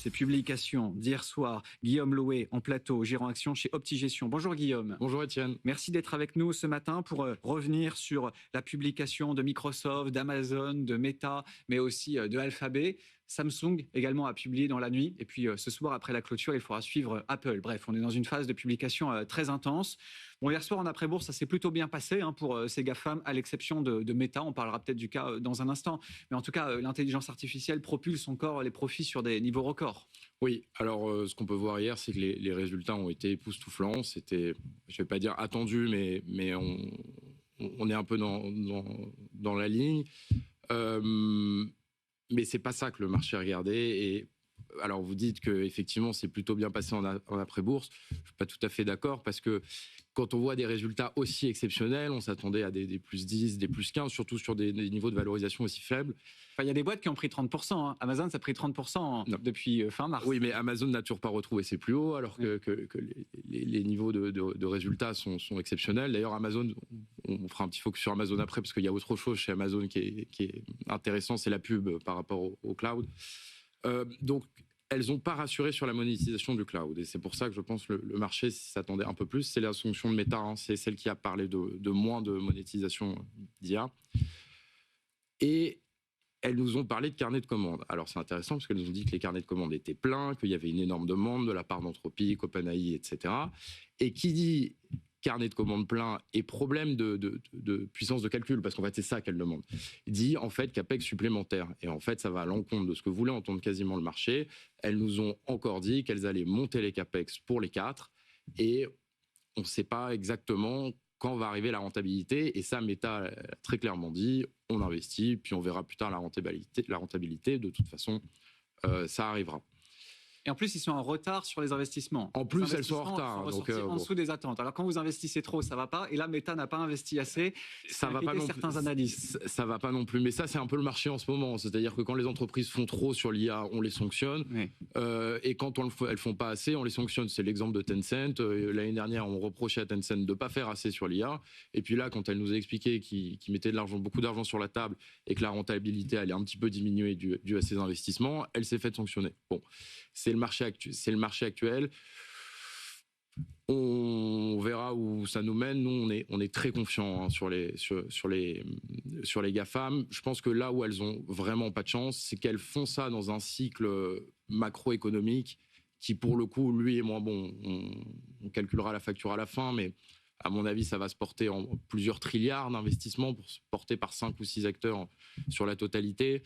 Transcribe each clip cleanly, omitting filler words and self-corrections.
ces publications d'hier soir. Guillaume Louet en plateau, gérant action chez OptiGestion. Bonjour Guillaume. Bonjour Étienne. Merci d'être avec nous ce matin pour revenir sur la publication de Microsoft, d'Amazon, de Meta, mais aussi de Alphabet. Samsung également a publié dans la nuit. Et puis ce soir, après la clôture, il faudra suivre Apple. Bref, on est dans une phase de publication très intense. Bon, hier soir, en après-bourse, ça s'est plutôt bien passé pour ces GAFAM, à l'exception de Meta. On parlera peut-être du cas dans un instant. Mais en tout cas, l'intelligence artificielle propulse encore les profits sur des niveaux records. Oui, alors ce qu'on peut voir hier, c'est que les résultats ont été époustouflants. C'était, je ne vais pas dire attendu, mais on est un peu dans la ligne. Mais c'est pas ça que le marché a regardé. Et alors vous dites que effectivement c'est plutôt bien passé en après-bourse. Je suis pas tout à fait d'accord parce que quand on voit des résultats aussi exceptionnels, on s'attendait à des plus 10, des plus 15, surtout sur des niveaux de valorisation aussi faibles. Enfin, il y a des boîtes qui ont pris 30%. Amazon, ça a pris 30% depuis fin mars. Oui, mais Amazon n'a toujours pas retrouvé ses plus hauts, alors que les niveaux de résultats sont exceptionnels. D'ailleurs, Amazon, on fera un petit focus sur Amazon après, parce qu'il y a autre chose chez Amazon qui est intéressant, c'est la pub par rapport au cloud. Donc, elles n'ont pas rassuré sur la monétisation du cloud. Et c'est pour ça que je pense que le marché s'attendait un peu plus. C'est la fonction de Meta, c'est celle qui a parlé de moins de monétisation d'IA. Et elles nous ont parlé de carnets de commandes. Alors c'est intéressant parce qu'elles nous ont dit que les carnets de commandes étaient pleins, qu'il y avait une énorme demande de la part d'Anthropic, OpenAI, etc. Et qui dit carnet de commandes plein et problème de puissance de calcul, parce qu'en fait c'est ça qu'elle demande, dit en fait CAPEX supplémentaire. Et en fait ça va à l'encontre de ce que voulait entendre quasiment le marché. Elles nous ont encore dit qu'elles allaient monter les CAPEX pour les 4 et on ne sait pas exactement quand va arriver la rentabilité. Et ça, Meta a très clairement dit, on investit, puis on verra plus tard la rentabilité. De toute façon, ça arrivera. Et en plus, ils sont en retard sur les investissements. En plus, elles sont en retard. Donc, en dessous des attentes. Alors, quand vous investissez trop, ça ne va pas. Et là, Meta n'a pas investi assez. Ça va pas non certains plus. analystes. Ça va pas non plus. Mais ça, c'est un peu le marché en ce moment. C'est-à-dire que quand les entreprises font trop sur l'IA, on les sanctionne. Oui. Et quand elles font pas assez, on les sanctionne. C'est l'exemple de Tencent. L'année dernière, on reprochait à Tencent de pas faire assez sur l'IA. Et puis là, quand elle nous a expliqué qu'ils mettaient beaucoup d'argent sur la table et que la rentabilité allait un petit peu diminuer dû à ces investissements, elle s'est fait sanctionner. Bon. C'est le marché actuel. On verra où ça nous mène. Nous, on est très confiants sur les GAFAM. Je pense que là où elles ont vraiment pas de chance, c'est qu'elles font ça dans un cycle macroéconomique qui, pour le coup, lui est moins bon. On calculera la facture à la fin, mais à mon avis, ça va se porter en plusieurs trilliards d'investissements pour se porter par 5 ou 6 acteurs sur la totalité.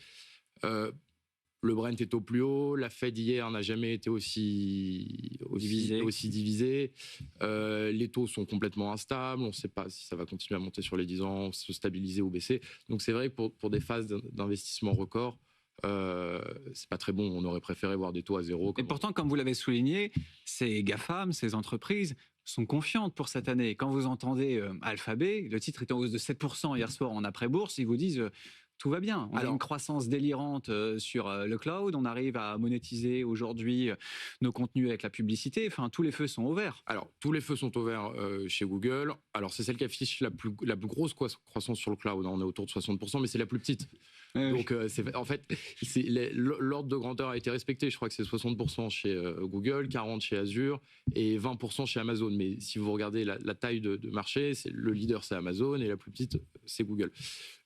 Le Brent est au plus haut, la Fed hier n'a jamais été aussi divisée. Les taux sont complètement instables, on ne sait pas si ça va continuer à monter sur les 10 ans, se stabiliser ou baisser. Donc c'est vrai que pour des phases d'investissement record, c'est pas très bon. On aurait préféré voir des taux à zéro. Et pourtant, comme vous l'avez souligné, ces GAFAM, ces entreprises sont confiantes pour cette année. Quand vous entendez Alphabet, le titre est en hausse de 7% hier soir en après-bourse, ils vous disent... tout va bien. On a une croissance délirante sur le cloud. On arrive à monétiser aujourd'hui nos contenus avec la publicité. Enfin, tous les feux sont au vert. Alors, tous les feux sont au vert chez Google. Alors, c'est celle qui affiche la plus grosse croissance sur le cloud. On est autour de 60%, mais c'est la plus petite. Donc, en fait, l'ordre de grandeur a été respecté. Je crois que c'est 60% chez Google, 40% chez Azure et 20% chez Amazon. Mais si vous regardez la taille de marché, le leader, c'est Amazon et la plus petite, c'est Google.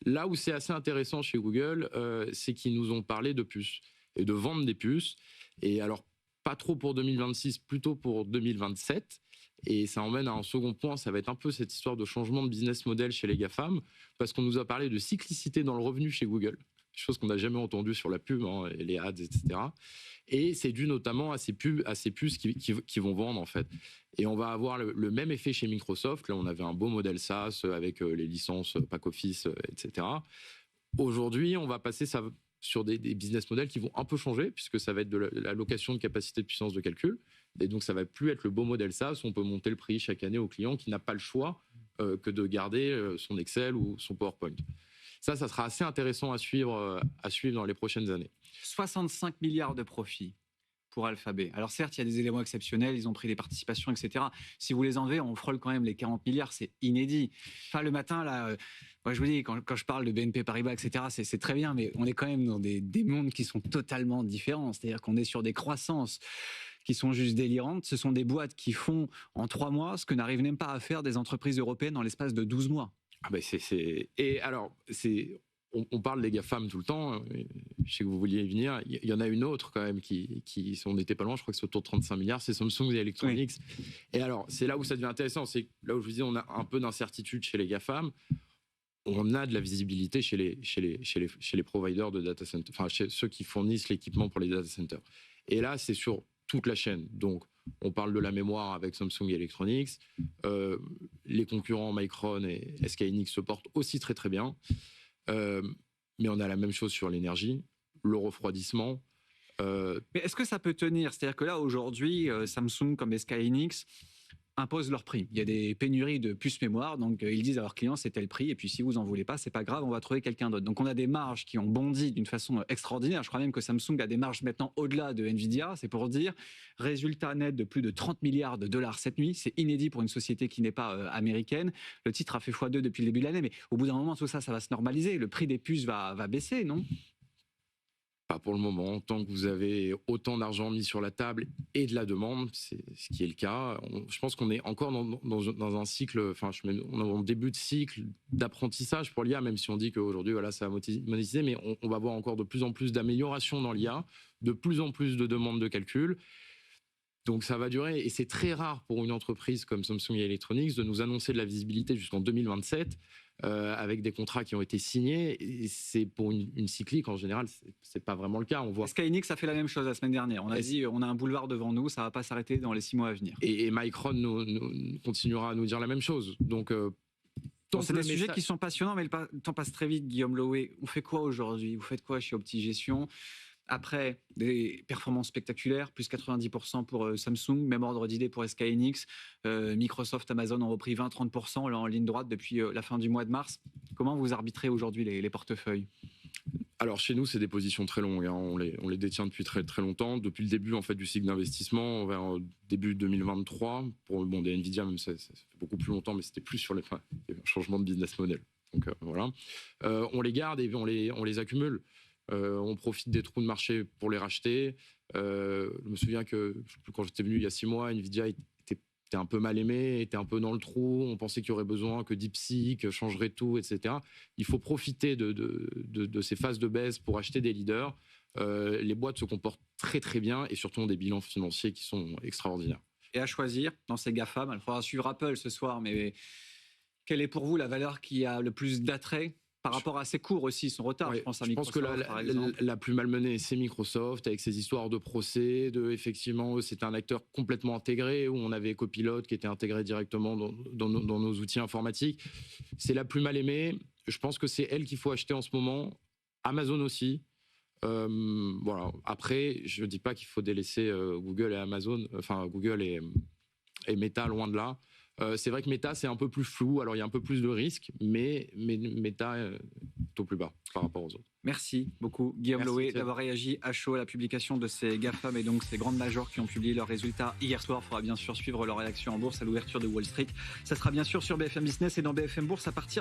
Là où c'est assez intéressant chez Google, c'est qu'ils nous ont parlé de puces et de vendre des puces. Et alors, pas trop pour 2026, plutôt pour 2027. Et ça emmène à un second point, ça va être un peu cette histoire de changement de business model chez les GAFAM, parce qu'on nous a parlé de cyclicité dans le revenu chez Google, chose qu'on n'a jamais entendue sur la pub, et les ads, etc. Et c'est dû notamment à ces puces qui vont vendre, en fait. Et on va avoir le même effet chez Microsoft. Là, on avait un beau modèle SaaS avec les licences Pack Office, etc. Aujourd'hui, on va passer sur des business models qui vont un peu changer, puisque ça va être de la location de capacité de puissance de calcul. Et donc, ça va plus être le beau modèle SaaS. On peut monter le prix chaque année au client qui n'a pas le choix que de garder son Excel ou son PowerPoint. Ça sera assez intéressant à suivre dans les prochaines années. 65 milliards de profits. pour Alphabet. Alors certes, il y a des éléments exceptionnels, ils ont pris des participations, etc. Si vous les enlevez, on frôle quand même les 40 milliards, c'est inédit. Enfin, le matin, là, moi je vous dis, quand je parle de BNP Paribas, etc., c'est très bien, mais on est quand même dans des mondes qui sont totalement différents. C'est-à-dire qu'on est sur des croissances qui sont juste délirantes. Ce sont des boîtes qui font en 3 mois ce que n'arrivent même pas à faire des entreprises européennes dans l'espace de 12 mois. Ah ben Et alors, on parle des GAFAM tout le temps, hein, je sais que vous vouliez y venir, il y en a une autre quand même on n'était pas loin, je crois que c'est autour de 35 milliards, c'est Samsung et Electronics. Oui. Et alors, c'est là où ça devient intéressant, c'est là où je vous dis, on a un peu d'incertitude chez les GAFAM, on a de la visibilité chez les providers de data center, enfin chez ceux qui fournissent l'équipement pour les data centers. Et là, c'est sur toute la chaîne. Donc, on parle de la mémoire avec Samsung et Electronics. Les concurrents Micron et SK Hynix se portent aussi très très bien. Mais on a la même chose sur l'énergie, le refroidissement. Mais est-ce que ça peut tenir? C'est-à-dire que là, aujourd'hui, Samsung comme SK Hynix imposent leur prix. Il y a des pénuries de puces mémoire, donc ils disent à leurs clients c'est tel prix, et puis si vous en voulez pas, c'est pas grave, on va trouver quelqu'un d'autre. Donc on a des marges qui ont bondi d'une façon extraordinaire. Je crois même que Samsung a des marges maintenant au-delà de Nvidia, c'est pour dire. Résultat net de plus de 30 milliards de dollars cette nuit, c'est inédit pour une société qui n'est pas américaine. Le titre a fait x2 depuis le début de l'année, mais au bout d'un moment, tout ça va se normaliser. Le prix des puces va baisser, non? Pas pour le moment. Tant que vous avez autant d'argent mis sur la table et de la demande, c'est ce qui est le cas. Je pense qu'on est encore dans un cycle, enfin, on est en début de cycle d'apprentissage pour l'IA, même si on dit qu'aujourd'hui, voilà, ça a monétisé, mais on va voir encore de plus en plus d'améliorations dans l'IA, de plus en plus de demandes de calcul. Donc ça va durer, et c'est très rare pour une entreprise comme Samsung et Electronics de nous annoncer de la visibilité jusqu'en 2027 avec des contrats qui ont été signés. Et c'est pour une cyclique en général, c'est pas vraiment le cas. On voit. SK Hynix a fait la même chose la semaine dernière. On a dit on a un boulevard devant nous, ça va pas s'arrêter dans les 6 mois à venir. Et Micron continuera à nous dire la même chose. Donc c'est des sujets qui sont passionnants, mais le temps passe très vite. Guillaume Loé, on fait quoi aujourd'hui? Vous faites quoi chez OptiGestion? Après des performances spectaculaires, plus 90% pour Samsung, même ordre d'idée pour SK Hynix, Microsoft, Amazon ont repris 20-30% là en ligne droite depuis la fin du mois de mars. Comment vous arbitrez aujourd'hui les portefeuilles? Alors chez nous, c'est des positions très longues, hein. On les détient depuis très très longtemps, depuis le début en fait du cycle d'investissement vers début 2023. Pour des Nvidia, même ça fait beaucoup plus longtemps, mais c'était plus sur il y avait un changement de business model. Donc voilà, on les garde et on les accumule. On profite des trous de marché pour les racheter. Je me souviens que quand j'étais venu il y a 6 mois, Nvidia était un peu mal aimé, était un peu dans le trou. On pensait qu'il y aurait besoin que DeepSeek changerait tout, etc. Il faut profiter de ces phases de baisse pour acheter des leaders. Les boîtes se comportent très très bien et surtout ont des bilans financiers qui sont extraordinaires. Et à choisir dans ces GAFAM, il faudra suivre Apple ce soir, mais quelle est pour vous la valeur qui a le plus d'attrait par rapport à ses cours aussi, son retard? Ouais, je pense à Microsoft. Je pense que la plus malmenée, c'est Microsoft, avec ses histoires de procès, effectivement, c'était un acteur complètement intégré, où on avait Copilot qui était intégré directement dans nos outils informatiques. C'est la plus mal aimée. Je pense que c'est elle qu'il faut acheter en ce moment. Amazon aussi. Voilà. Après, je ne dis pas qu'il faut délaisser Google et Amazon, enfin Google et Meta, loin de là. C'est vrai que Meta, c'est un peu plus flou, alors il y a un peu plus de risques, mais Meta est au plus bas par rapport aux autres. Merci beaucoup Guillaume Loé d'avoir réagi à chaud à la publication de ces GAFAM et donc ces grandes majors qui ont publié leurs résultats hier soir. Il faudra bien sûr suivre leur réaction en bourse à l'ouverture de Wall Street. Ça sera bien sûr sur BFM Business et dans BFM Bourse à partir de